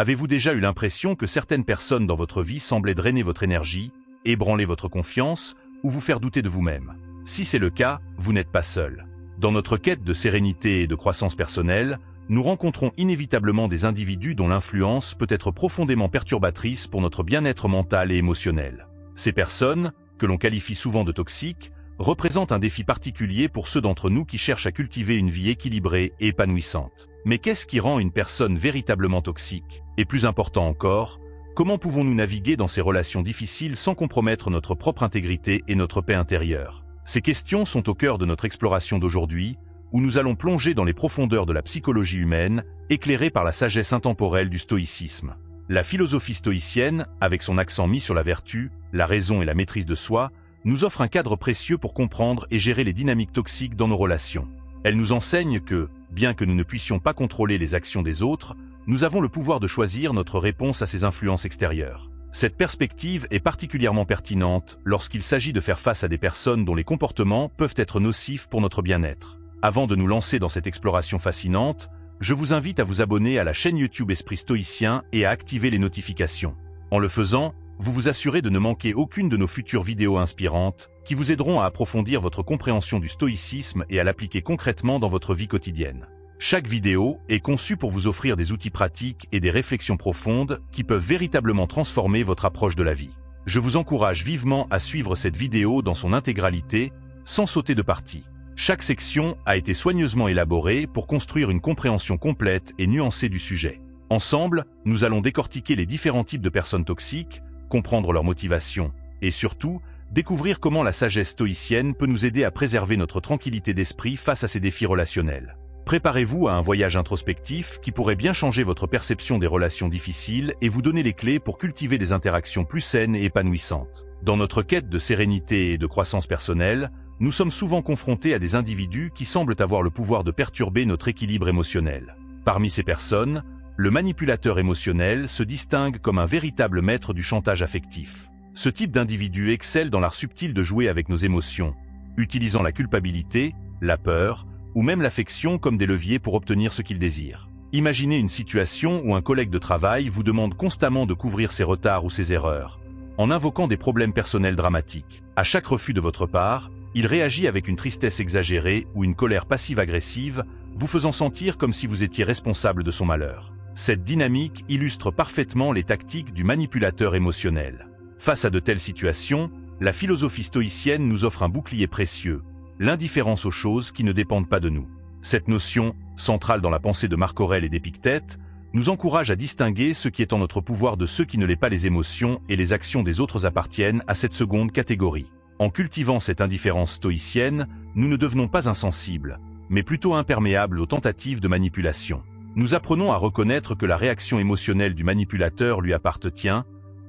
Avez-vous déjà eu l'impression que certaines personnes dans votre vie semblaient drainer votre énergie, ébranler votre confiance ou vous faire douter de vous-même? Si c'est le cas, vous n'êtes pas seul. Dans notre quête de sérénité et de croissance personnelle, nous rencontrons inévitablement des individus dont l'influence peut être profondément perturbatrice pour notre bien-être mental et émotionnel. Ces personnes, que l'on qualifie souvent de toxiques, représentent un défi particulier pour ceux d'entre nous qui cherchent à cultiver une vie équilibrée et épanouissante. Mais qu'est-ce qui rend une personne véritablement toxique? Et plus important encore, comment pouvons-nous naviguer dans ces relations difficiles sans compromettre notre propre intégrité et notre paix intérieure? Ces questions sont au cœur de notre exploration d'aujourd'hui, où nous allons plonger dans les profondeurs de la psychologie humaine, éclairée par la sagesse intemporelle du stoïcisme. La philosophie stoïcienne, avec son accent mis sur la vertu, la raison et la maîtrise de soi, nous offre un cadre précieux pour comprendre et gérer les dynamiques toxiques dans nos relations. Elle nous enseigne que, bien que nous ne puissions pas contrôler les actions des autres, nous avons le pouvoir de choisir notre réponse à ces influences extérieures. Cette perspective est particulièrement pertinente lorsqu'il s'agit de faire face à des personnes dont les comportements peuvent être nocifs pour notre bien-être. Avant de nous lancer dans cette exploration fascinante, je vous invite à vous abonner à la chaîne YouTube Esprit Stoïcien et à activer les notifications. En le faisant, vous vous assurez de ne manquer aucune de nos futures vidéos inspirantes qui vous aideront à approfondir votre compréhension du stoïcisme et à l'appliquer concrètement dans votre vie quotidienne. Chaque vidéo est conçue pour vous offrir des outils pratiques et des réflexions profondes qui peuvent véritablement transformer votre approche de la vie. Je vous encourage vivement à suivre cette vidéo dans son intégralité, sans sauter de partie. Chaque section a été soigneusement élaborée pour construire une compréhension complète et nuancée du sujet. Ensemble, nous allons décortiquer les différents types de personnes toxiques, comprendre leurs motivations et surtout, découvrir comment la sagesse stoïcienne peut nous aider à préserver notre tranquillité d'esprit face à ces défis relationnels. Préparez-vous à un voyage introspectif qui pourrait bien changer votre perception des relations difficiles et vous donner les clés pour cultiver des interactions plus saines et épanouissantes. Dans notre quête de sérénité et de croissance personnelle, nous sommes souvent confrontés à des individus qui semblent avoir le pouvoir de perturber notre équilibre émotionnel. Parmi ces personnes, le manipulateur émotionnel se distingue comme un véritable maître du chantage affectif. Ce type d'individu excelle dans l'art subtil de jouer avec nos émotions, utilisant la culpabilité, la peur, ou même l'affection comme des leviers pour obtenir ce qu'il désire. Imaginez une situation où un collègue de travail vous demande constamment de couvrir ses retards ou ses erreurs, en invoquant des problèmes personnels dramatiques. À chaque refus de votre part, il réagit avec une tristesse exagérée ou une colère passive-agressive, vous faisant sentir comme si vous étiez responsable de son malheur. Cette dynamique illustre parfaitement les tactiques du manipulateur émotionnel. Face à de telles situations, la philosophie stoïcienne nous offre un bouclier précieux, l'indifférence aux choses qui ne dépendent pas de nous. Cette notion, centrale dans la pensée de Marc Aurèle et d'Épictète, nous encourage à distinguer ce qui est en notre pouvoir de ce qui ne l'est pas. Les émotions et les actions des autres appartiennent à cette seconde catégorie. En cultivant cette indifférence stoïcienne, nous ne devenons pas insensibles, mais plutôt imperméables aux tentatives de manipulation. Nous apprenons à reconnaître que la réaction émotionnelle du manipulateur lui appartient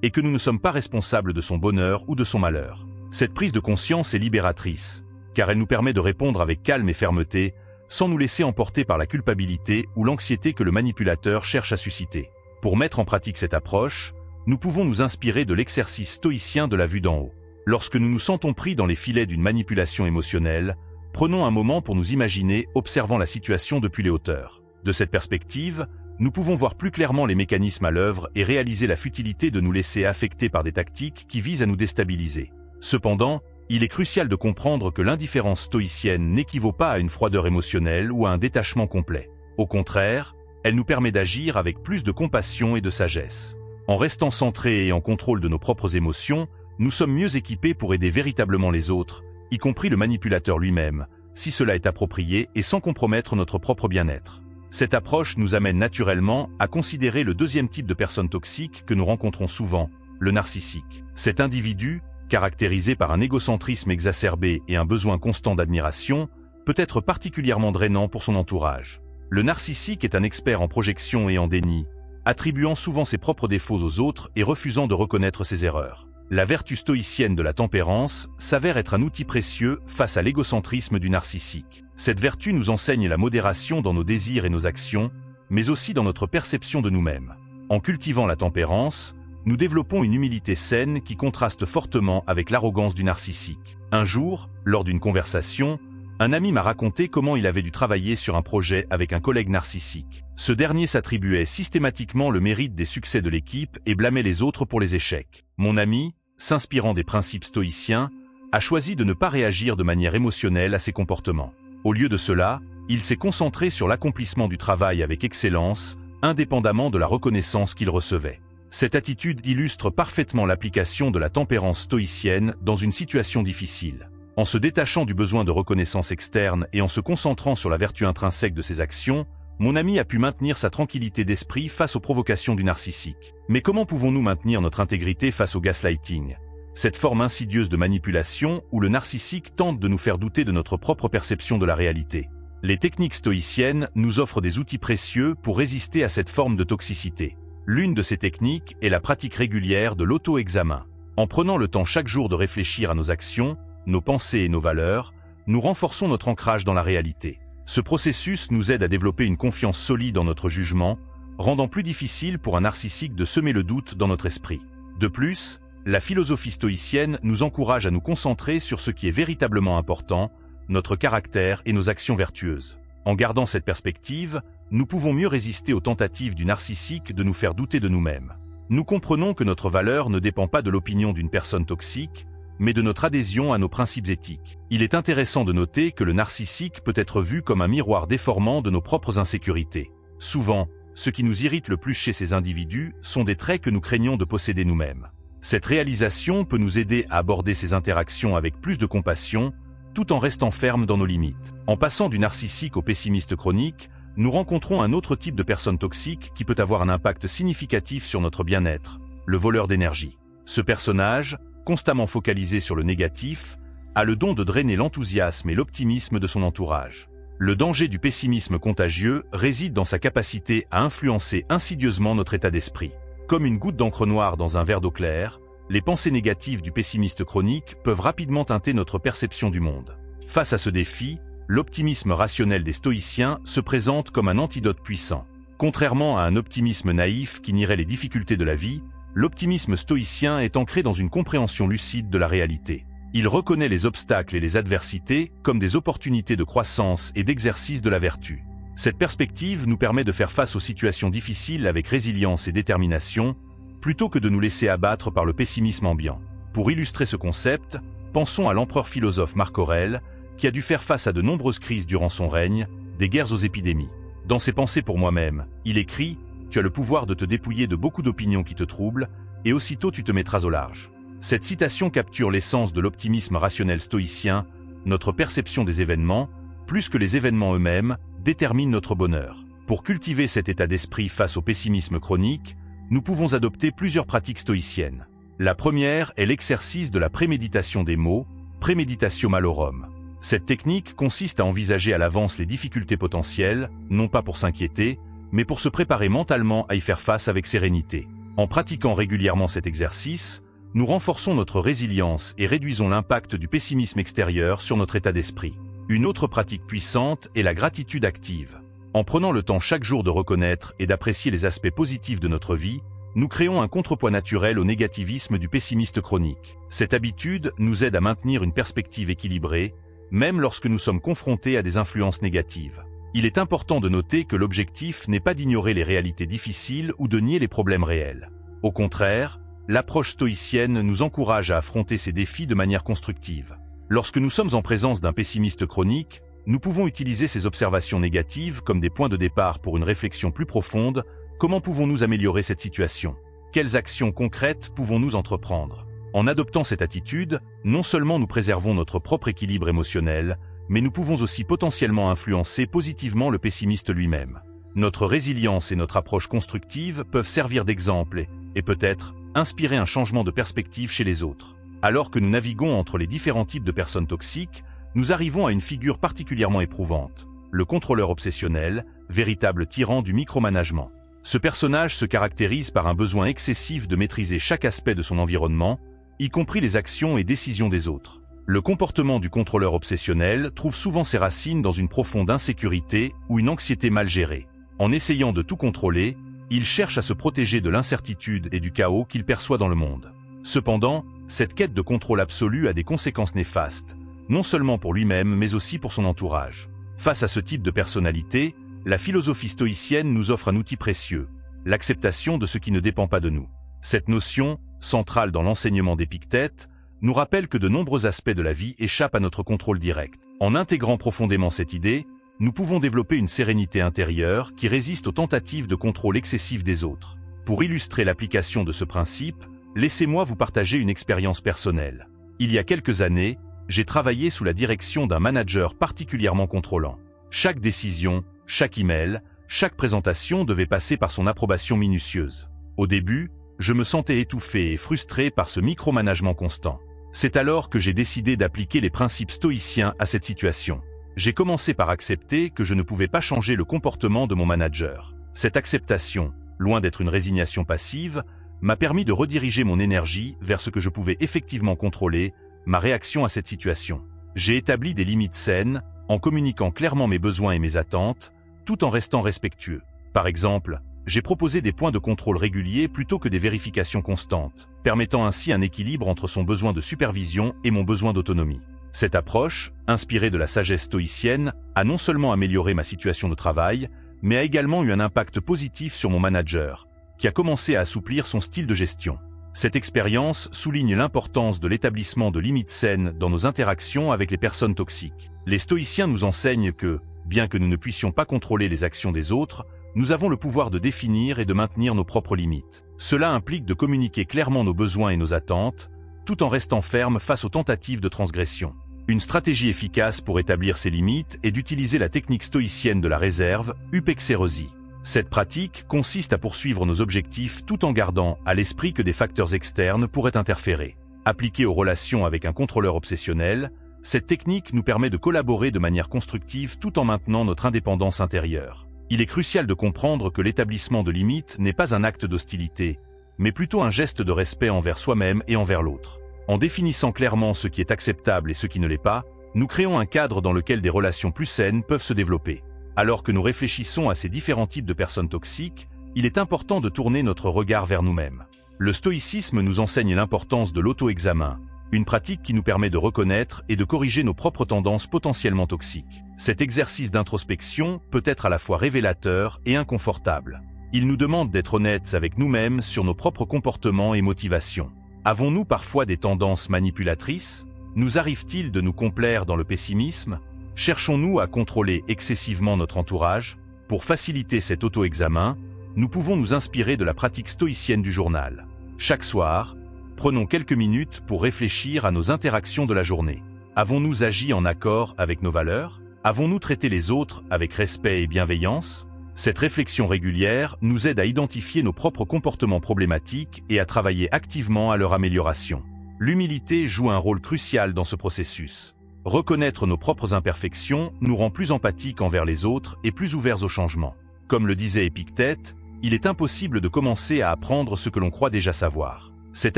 et que nous ne sommes pas responsables de son bonheur ou de son malheur. Cette prise de conscience est libératrice, car elle nous permet de répondre avec calme et fermeté, sans nous laisser emporter par la culpabilité ou l'anxiété que le manipulateur cherche à susciter. Pour mettre en pratique cette approche, nous pouvons nous inspirer de l'exercice stoïcien de la vue d'en haut. Lorsque nous nous sentons pris dans les filets d'une manipulation émotionnelle, prenons un moment pour nous imaginer observant la situation depuis les hauteurs. De cette perspective, nous pouvons voir plus clairement les mécanismes à l'œuvre et réaliser la futilité de nous laisser affecter par des tactiques qui visent à nous déstabiliser. Cependant, il est crucial de comprendre que l'indifférence stoïcienne n'équivaut pas à une froideur émotionnelle ou à un détachement complet. Au contraire, elle nous permet d'agir avec plus de compassion et de sagesse. En restant centrés et en contrôle de nos propres émotions, nous sommes mieux équipés pour aider véritablement les autres, y compris le manipulateur lui-même, si cela est approprié et sans compromettre notre propre bien-être. Cette approche nous amène naturellement à considérer le deuxième type de personne toxique que nous rencontrons souvent, le narcissique. Cet individu, caractérisé par un égocentrisme exacerbé et un besoin constant d'admiration, peut être particulièrement drainant pour son entourage. Le narcissique est un expert en projection et en déni, attribuant souvent ses propres défauts aux autres et refusant de reconnaître ses erreurs. La vertu stoïcienne de la tempérance s'avère être un outil précieux face à l'égocentrisme du narcissique. Cette vertu nous enseigne la modération dans nos désirs et nos actions, mais aussi dans notre perception de nous-mêmes. En cultivant la tempérance, nous développons une humilité saine qui contraste fortement avec l'arrogance du narcissique. Un jour, lors d'une conversation, Un ami m'a raconté comment il avait dû travailler sur un projet avec un collègue narcissique. Ce dernier s'attribuait systématiquement le mérite des succès de l'équipe et blâmait les autres pour les échecs. Mon ami, s'inspirant des principes stoïciens, a choisi de ne pas réagir de manière émotionnelle à ces comportements. Au lieu de cela, il s'est concentré sur l'accomplissement du travail avec excellence, indépendamment de la reconnaissance qu'il recevait. Cette attitude illustre parfaitement l'application de la tempérance stoïcienne dans une situation difficile. En se détachant du besoin de reconnaissance externe et en se concentrant sur la vertu intrinsèque de ses actions, mon ami a pu maintenir sa tranquillité d'esprit face aux provocations du narcissique. Mais comment pouvons-nous maintenir notre intégrité face au gaslighting, cette forme insidieuse de manipulation où le narcissique tente de nous faire douter de notre propre perception de la réalité? Les techniques stoïciennes nous offrent des outils précieux pour résister à cette forme de toxicité. L'une de ces techniques est la pratique régulière de l'auto-examen. En prenant le temps chaque jour de réfléchir à nos actions, nos pensées et nos valeurs, nous renforçons notre ancrage dans la réalité. Ce processus nous aide à développer une confiance solide en notre jugement, rendant plus difficile pour un narcissique de semer le doute dans notre esprit. De plus, la philosophie stoïcienne nous encourage à nous concentrer sur ce qui est véritablement important, notre caractère et nos actions vertueuses. En gardant cette perspective, nous pouvons mieux résister aux tentatives du narcissique de nous faire douter de nous-mêmes. Nous comprenons que notre valeur ne dépend pas de l'opinion d'une personne toxique, mais de notre adhésion à nos principes éthiques. Il est intéressant de noter que le narcissique peut être vu comme un miroir déformant de nos propres insécurités. Souvent, ce qui nous irrite le plus chez ces individus sont des traits que nous craignons de posséder nous-mêmes. Cette réalisation peut nous aider à aborder ces interactions avec plus de compassion, tout en restant fermes dans nos limites. En passant du narcissique au pessimiste chronique, nous rencontrons un autre type de personne toxique qui peut avoir un impact significatif sur notre bien-être, le voleur d'énergie. Ce personnage, constamment focalisé sur le négatif, a le don de drainer l'enthousiasme et l'optimisme de son entourage. Le danger du pessimisme contagieux réside dans sa capacité à influencer insidieusement notre état d'esprit. Comme une goutte d'encre noire dans un verre d'eau claire, les pensées négatives du pessimiste chronique peuvent rapidement teinter notre perception du monde. Face à ce défi, l'optimisme rationnel des stoïciens se présente comme un antidote puissant. Contrairement à un optimisme naïf qui nierait les difficultés de la vie, l'optimisme stoïcien est ancré dans une compréhension lucide de la réalité. Il reconnaît les obstacles et les adversités comme des opportunités de croissance et d'exercice de la vertu. Cette perspective nous permet de faire face aux situations difficiles avec résilience et détermination, plutôt que de nous laisser abattre par le pessimisme ambiant. Pour illustrer ce concept, pensons à l'empereur philosophe Marc Aurèle, qui a dû faire face à de nombreuses crises durant son règne, des guerres aux épidémies. Dans ses pensées pour moi-même, il écrit « Tu as le pouvoir de te dépouiller de beaucoup d'opinions qui te troublent, et aussitôt tu te mettras au large ». Cette citation capture l'essence de l'optimisme rationnel stoïcien, notre perception des événements, plus que les événements eux-mêmes, détermine notre bonheur. Pour cultiver cet état d'esprit face au pessimisme chronique, nous pouvons adopter plusieurs pratiques stoïciennes. La première est l'exercice de la préméditation des mots, préméditatio malorum. Cette technique consiste à envisager à l'avance les difficultés potentielles, non pas pour s'inquiéter, mais pour se préparer mentalement à y faire face avec sérénité. En pratiquant régulièrement cet exercice, nous renforçons notre résilience et réduisons l'impact du pessimisme extérieur sur notre état d'esprit. Une autre pratique puissante est la gratitude active. En prenant le temps chaque jour de reconnaître et d'apprécier les aspects positifs de notre vie, nous créons un contrepoids naturel au négativisme du pessimiste chronique. Cette habitude nous aide à maintenir une perspective équilibrée, même lorsque nous sommes confrontés à des influences négatives. Il est important de noter que l'objectif n'est pas d'ignorer les réalités difficiles ou de nier les problèmes réels. Au contraire, l'approche stoïcienne nous encourage à affronter ces défis de manière constructive. Lorsque nous sommes en présence d'un pessimiste chronique, nous pouvons utiliser ces observations négatives comme des points de départ pour une réflexion plus profonde. Comment pouvons-nous améliorer cette situation? Quelles actions concrètes pouvons-nous entreprendre? En adoptant cette attitude, non seulement nous préservons notre propre équilibre émotionnel, mais nous pouvons aussi potentiellement influencer positivement le pessimiste lui-même. Notre résilience et notre approche constructive peuvent servir d'exemple et peut-être inspirer un changement de perspective chez les autres. Alors que nous naviguons entre les différents types de personnes toxiques, nous arrivons à une figure particulièrement éprouvante, le contrôleur obsessionnel, véritable tyran du micromanagement. Ce personnage se caractérise par un besoin excessif de maîtriser chaque aspect de son environnement, y compris les actions et décisions des autres. Le comportement du contrôleur obsessionnel trouve souvent ses racines dans une profonde insécurité ou une anxiété mal gérée. En essayant de tout contrôler, il cherche à se protéger de l'incertitude et du chaos qu'il perçoit dans le monde. Cependant, cette quête de contrôle absolu a des conséquences néfastes, non seulement pour lui-même mais aussi pour son entourage. Face à ce type de personnalité, la philosophie stoïcienne nous offre un outil précieux, l'acceptation de ce qui ne dépend pas de nous. Cette notion, centrale dans l'enseignement d'Épictète, nous rappelle que de nombreux aspects de la vie échappent à notre contrôle direct. En intégrant profondément cette idée, nous pouvons développer une sérénité intérieure qui résiste aux tentatives de contrôle excessif des autres. Pour illustrer l'application de ce principe, laissez-moi vous partager une expérience personnelle. Il y a quelques années, j'ai travaillé sous la direction d'un manager particulièrement contrôlant. Chaque décision, chaque email, chaque présentation devait passer par son approbation minutieuse. Au début, je me sentais étouffé et frustré par ce micromanagement constant. C'est alors que j'ai décidé d'appliquer les principes stoïciens à cette situation. J'ai commencé par accepter que je ne pouvais pas changer le comportement de mon manager. Cette acceptation, loin d'être une résignation passive, m'a permis de rediriger mon énergie vers ce que je pouvais effectivement contrôler, ma réaction à cette situation. J'ai établi des limites saines, en communiquant clairement mes besoins et mes attentes, tout en restant respectueux. Par exemple, j'ai proposé des points de contrôle réguliers plutôt que des vérifications constantes, permettant ainsi un équilibre entre son besoin de supervision et mon besoin d'autonomie. Cette approche, inspirée de la sagesse stoïcienne, a non seulement amélioré ma situation de travail, mais a également eu un impact positif sur mon manager, qui a commencé à assouplir son style de gestion. Cette expérience souligne l'importance de l'établissement de limites saines dans nos interactions avec les personnes toxiques. Les stoïciens nous enseignent que, bien que nous ne puissions pas contrôler les actions des autres, nous avons le pouvoir de définir et de maintenir nos propres limites. Cela implique de communiquer clairement nos besoins et nos attentes, tout en restant ferme face aux tentatives de transgression. Une stratégie efficace pour établir ces limites est d'utiliser la technique stoïcienne de la réserve, upexérosie. Cette pratique consiste à poursuivre nos objectifs tout en gardant à l'esprit que des facteurs externes pourraient interférer. Appliquée aux relations avec un contrôleur obsessionnel, cette technique nous permet de collaborer de manière constructive tout en maintenant notre indépendance intérieure. Il est crucial de comprendre que l'établissement de limites n'est pas un acte d'hostilité, mais plutôt un geste de respect envers soi-même et envers l'autre. En définissant clairement ce qui est acceptable et ce qui ne l'est pas, nous créons un cadre dans lequel des relations plus saines peuvent se développer. Alors que nous réfléchissons à ces différents types de personnes toxiques, il est important de tourner notre regard vers nous-mêmes. Le stoïcisme nous enseigne l'importance de l'auto-examen, une pratique qui nous permet de reconnaître et de corriger nos propres tendances potentiellement toxiques. Cet exercice d'introspection peut être à la fois révélateur et inconfortable. Il nous demande d'être honnêtes avec nous-mêmes sur nos propres comportements et motivations. Avons-nous parfois des tendances manipulatrices? Nous arrive-t-il de nous complaire dans le pessimisme? Cherchons-nous à contrôler excessivement notre entourage? Pour faciliter cet auto-examen, nous pouvons nous inspirer de la pratique stoïcienne du journal. Chaque soir, prenons quelques minutes pour réfléchir à nos interactions de la journée. Avons-nous agi en accord avec nos valeurs? Avons-nous traité les autres avec respect et bienveillance? Cette réflexion régulière nous aide à identifier nos propres comportements problématiques et à travailler activement à leur amélioration. L'humilité joue un rôle crucial dans ce processus. Reconnaître nos propres imperfections nous rend plus empathiques envers les autres et plus ouverts au changement. Comme le disait Épictète, il est impossible de commencer à apprendre ce que l'on croit déjà savoir. Cette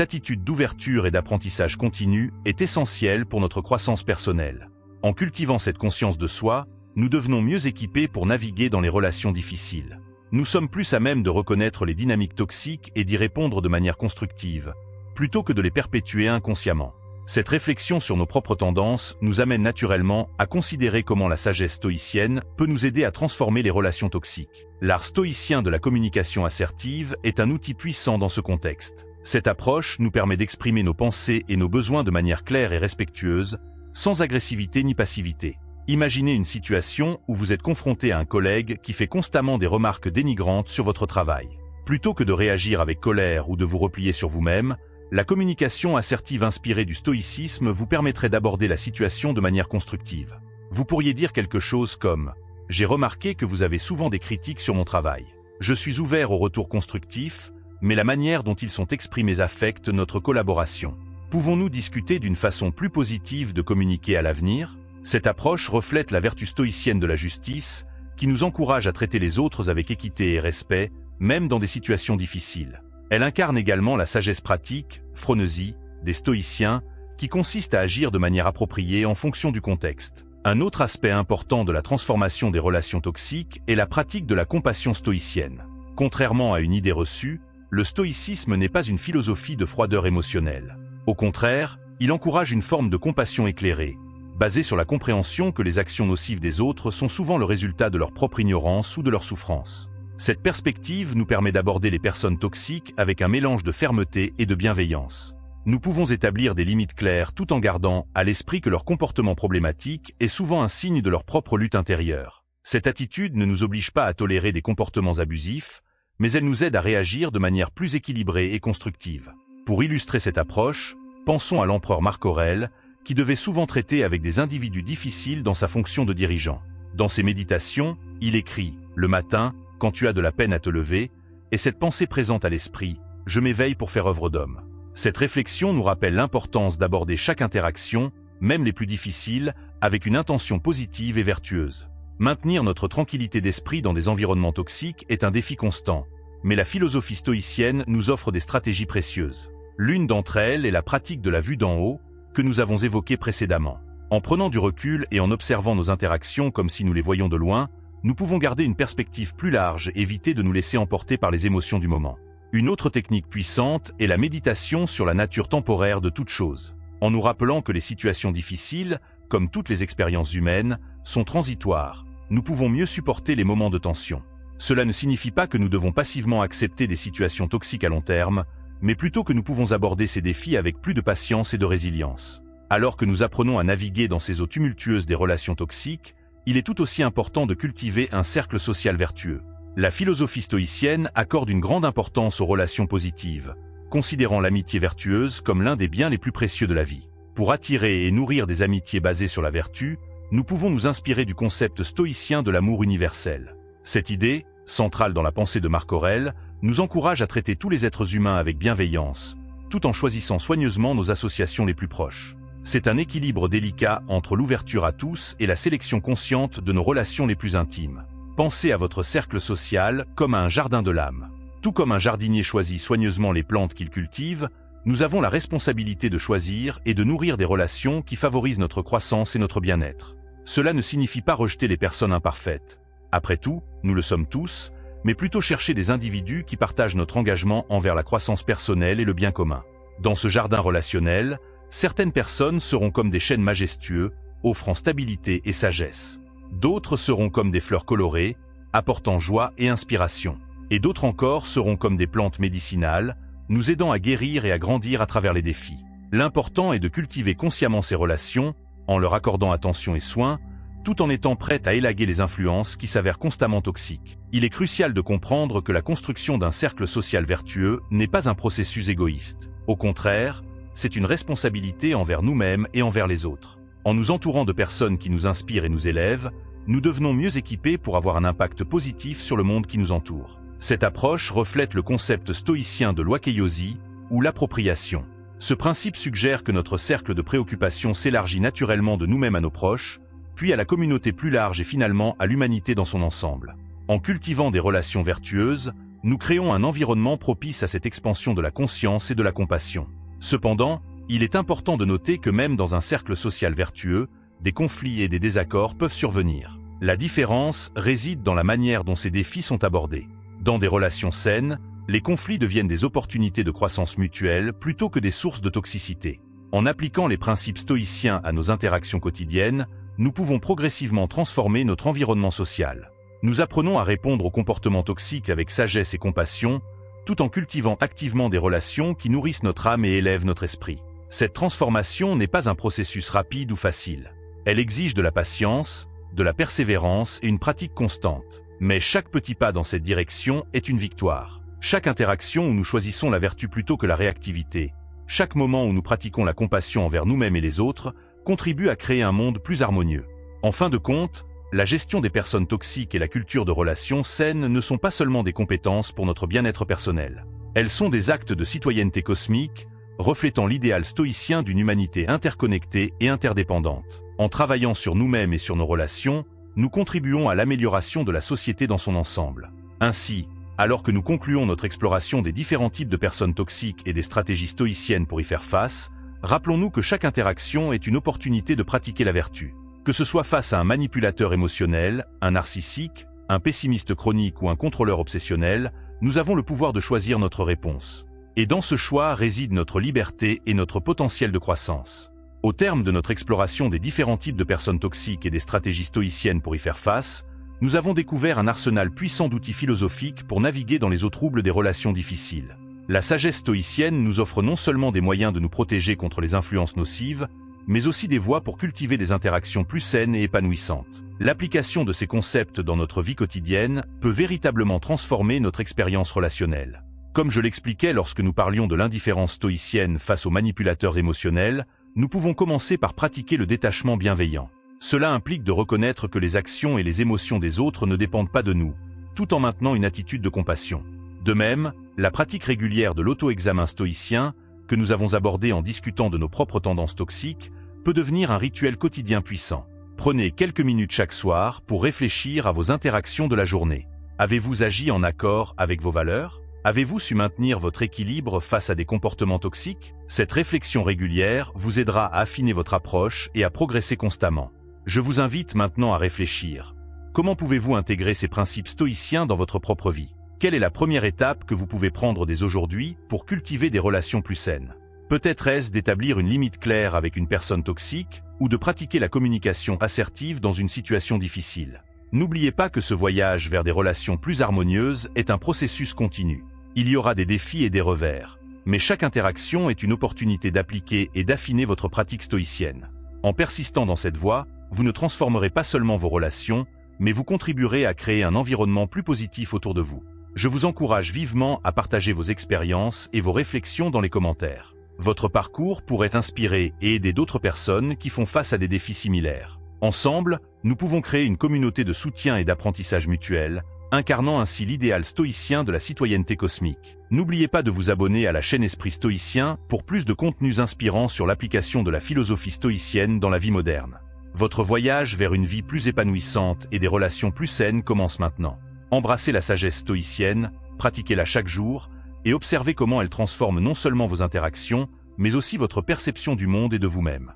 attitude d'ouverture et d'apprentissage continu est essentielle pour notre croissance personnelle. En cultivant cette conscience de soi, nous devenons mieux équipés pour naviguer dans les relations difficiles. Nous sommes plus à même de reconnaître les dynamiques toxiques et d'y répondre de manière constructive, plutôt que de les perpétuer inconsciemment. Cette réflexion sur nos propres tendances nous amène naturellement à considérer comment la sagesse stoïcienne peut nous aider à transformer les relations toxiques. L'art stoïcien de la communication assertive est un outil puissant dans ce contexte. Cette approche nous permet d'exprimer nos pensées et nos besoins de manière claire et respectueuse, sans agressivité ni passivité. Imaginez une situation où vous êtes confronté à un collègue qui fait constamment des remarques dénigrantes sur votre travail. Plutôt que de réagir avec colère ou de vous replier sur vous-même, la communication assertive inspirée du stoïcisme vous permettrait d'aborder la situation de manière constructive. Vous pourriez dire quelque chose comme « J'ai remarqué que vous avez souvent des critiques sur mon travail. Je suis ouvert aux retours constructifs, mais la manière dont ils sont exprimés affecte notre collaboration. Pouvons-nous discuter d'une façon plus positive de communiquer à l'avenir ?» Cette approche reflète la vertu stoïcienne de la justice, qui nous encourage à traiter les autres avec équité et respect, même dans des situations difficiles. Elle incarne également la sagesse pratique, phronésie, des stoïciens, qui consiste à agir de manière appropriée en fonction du contexte. Un autre aspect important de la transformation des relations toxiques est la pratique de la compassion stoïcienne. Contrairement à une idée reçue, le stoïcisme n'est pas une philosophie de froideur émotionnelle. Au contraire, il encourage une forme de compassion éclairée, basée sur la compréhension que les actions nocives des autres sont souvent le résultat de leur propre ignorance ou de leur souffrance. Cette perspective nous permet d'aborder les personnes toxiques avec un mélange de fermeté et de bienveillance. Nous pouvons établir des limites claires tout en gardant à l'esprit que leur comportement problématique est souvent un signe de leur propre lutte intérieure. Cette attitude ne nous oblige pas à tolérer des comportements abusifs, mais elle nous aide à réagir de manière plus équilibrée et constructive. Pour illustrer cette approche, pensons à l'empereur Marc Aurèle, qui devait souvent traiter avec des individus difficiles dans sa fonction de dirigeant. Dans ses méditations, il écrit « Le matin, quand tu as de la peine à te lever, et cette pensée présente à l'esprit, je m'éveille pour faire œuvre d'homme. » Cette réflexion nous rappelle l'importance d'aborder chaque interaction, même les plus difficiles, avec une intention positive et vertueuse. Maintenir notre tranquillité d'esprit dans des environnements toxiques est un défi constant, mais la philosophie stoïcienne nous offre des stratégies précieuses. L'une d'entre elles est la pratique de la vue d'en haut, que nous avons évoquée précédemment. En prenant du recul et en observant nos interactions comme si nous les voyions de loin, nous pouvons garder une perspective plus large et éviter de nous laisser emporter par les émotions du moment. Une autre technique puissante est la méditation sur la nature temporaire de toute chose. En nous rappelant que les situations difficiles, comme toutes les expériences humaines, sont transitoires, nous pouvons mieux supporter les moments de tension. Cela ne signifie pas que nous devons passivement accepter des situations toxiques à long terme, mais plutôt que nous pouvons aborder ces défis avec plus de patience et de résilience. Alors que nous apprenons à naviguer dans ces eaux tumultueuses des relations toxiques, il est tout aussi important de cultiver un cercle social vertueux. La philosophie stoïcienne accorde une grande importance aux relations positives, considérant l'amitié vertueuse comme l'un des biens les plus précieux de la vie. Pour attirer et nourrir des amitiés basées sur la vertu, nous pouvons nous inspirer du concept stoïcien de l'amour universel. Cette idée, centrale dans la pensée de Marc Aurèle, nous encourage à traiter tous les êtres humains avec bienveillance, tout en choisissant soigneusement nos associations les plus proches. C'est un équilibre délicat entre l'ouverture à tous et la sélection consciente de nos relations les plus intimes. Pensez à votre cercle social comme à un jardin de l'âme. Tout comme un jardinier choisit soigneusement les plantes qu'il cultive, nous avons la responsabilité de choisir et de nourrir des relations qui favorisent notre croissance et notre bien-être. Cela ne signifie pas rejeter les personnes imparfaites. Après tout, nous le sommes tous, mais plutôt chercher des individus qui partagent notre engagement envers la croissance personnelle et le bien commun. Dans ce jardin relationnel, certaines personnes seront comme des chênes majestueux, offrant stabilité et sagesse. D'autres seront comme des fleurs colorées, apportant joie et inspiration. Et d'autres encore seront comme des plantes médicinales, nous aidant à guérir et à grandir à travers les défis. L'important est de cultiver consciemment ces relations, en leur accordant attention et soin, tout en étant prête à élaguer les influences qui s'avèrent constamment toxiques. Il est crucial de comprendre que la construction d'un cercle social vertueux n'est pas un processus égoïste. Au contraire, c'est une responsabilité envers nous-mêmes et envers les autres. En nous entourant de personnes qui nous inspirent et nous élèvent, nous devenons mieux équipés pour avoir un impact positif sur le monde qui nous entoure. Cette approche reflète le concept stoïcien de l'oikaiosy, ou l'appropriation. Ce principe suggère que notre cercle de préoccupation s'élargit naturellement de nous-mêmes à nos proches, puis à la communauté plus large et finalement à l'humanité dans son ensemble. En cultivant des relations vertueuses, nous créons un environnement propice à cette expansion de la conscience et de la compassion. Cependant, il est important de noter que même dans un cercle social vertueux, des conflits et des désaccords peuvent survenir. La différence réside dans la manière dont ces défis sont abordés. Dans des relations saines, les conflits deviennent des opportunités de croissance mutuelle plutôt que des sources de toxicité. En appliquant les principes stoïciens à nos interactions quotidiennes, nous pouvons progressivement transformer notre environnement social. Nous apprenons à répondre aux comportements toxiques avec sagesse et compassion, tout en cultivant activement des relations qui nourrissent notre âme et élèvent notre esprit. Cette transformation n'est pas un processus rapide ou facile. Elle exige de la patience, de la persévérance et une pratique constante. Mais chaque petit pas dans cette direction est une victoire. Chaque interaction où nous choisissons la vertu plutôt que la réactivité, chaque moment où nous pratiquons la compassion envers nous-mêmes et les autres, contribue à créer un monde plus harmonieux. En fin de compte, la gestion des personnes toxiques et la culture de relations saines ne sont pas seulement des compétences pour notre bien-être personnel. Elles sont des actes de citoyenneté cosmique, reflétant l'idéal stoïcien d'une humanité interconnectée et interdépendante. En travaillant sur nous-mêmes et sur nos relations, nous contribuons à l'amélioration de la société dans son ensemble. Ainsi, alors que nous concluons notre exploration des différents types de personnes toxiques et des stratégies stoïciennes pour y faire face, rappelons-nous que chaque interaction est une opportunité de pratiquer la vertu. Que ce soit face à un manipulateur émotionnel, un narcissique, un pessimiste chronique ou un contrôleur obsessionnel, nous avons le pouvoir de choisir notre réponse. Et dans ce choix réside notre liberté et notre potentiel de croissance. Au terme de notre exploration des différents types de personnes toxiques et des stratégies stoïciennes pour y faire face, nous avons découvert un arsenal puissant d'outils philosophiques pour naviguer dans les eaux troubles des relations difficiles. La sagesse stoïcienne nous offre non seulement des moyens de nous protéger contre les influences nocives, mais aussi des voies pour cultiver des interactions plus saines et épanouissantes. L'application de ces concepts dans notre vie quotidienne peut véritablement transformer notre expérience relationnelle. Comme je l'expliquais lorsque nous parlions de l'indifférence stoïcienne face aux manipulateurs émotionnels, nous pouvons commencer par pratiquer le détachement bienveillant. Cela implique de reconnaître que les actions et les émotions des autres ne dépendent pas de nous, tout en maintenant une attitude de compassion. De même, la pratique régulière de l'auto-examen stoïcien, que nous avons abordé en discutant de nos propres tendances toxiques, peut devenir un rituel quotidien puissant. Prenez quelques minutes chaque soir pour réfléchir à vos interactions de la journée. Avez-vous agi en accord avec vos valeurs? Avez-vous su maintenir votre équilibre face à des comportements toxiques? Cette réflexion régulière vous aidera à affiner votre approche et à progresser constamment. Je vous invite maintenant à réfléchir. Comment pouvez-vous intégrer ces principes stoïciens dans votre propre vie? Quelle est la première étape que vous pouvez prendre dès aujourd'hui pour cultiver des relations plus saines? Peut-être est-ce d'établir une limite claire avec une personne toxique ou de pratiquer la communication assertive dans une situation difficile. N'oubliez pas que ce voyage vers des relations plus harmonieuses est un processus continu. Il y aura des défis et des revers, mais chaque interaction est une opportunité d'appliquer et d'affiner votre pratique stoïcienne. En persistant dans cette voie, vous ne transformerez pas seulement vos relations, mais vous contribuerez à créer un environnement plus positif autour de vous. Je vous encourage vivement à partager vos expériences et vos réflexions dans les commentaires. Votre parcours pourrait inspirer et aider d'autres personnes qui font face à des défis similaires. Ensemble, nous pouvons créer une communauté de soutien et d'apprentissage mutuel, incarnant ainsi l'idéal stoïcien de la citoyenneté cosmique. N'oubliez pas de vous abonner à la chaîne Esprit Stoïcien pour plus de contenus inspirants sur l'application de la philosophie stoïcienne dans la vie moderne. Votre voyage vers une vie plus épanouissante et des relations plus saines commence maintenant. Embrassez la sagesse stoïcienne, pratiquez-la chaque jour et observez comment elle transforme non seulement vos interactions, mais aussi votre perception du monde et de vous-même.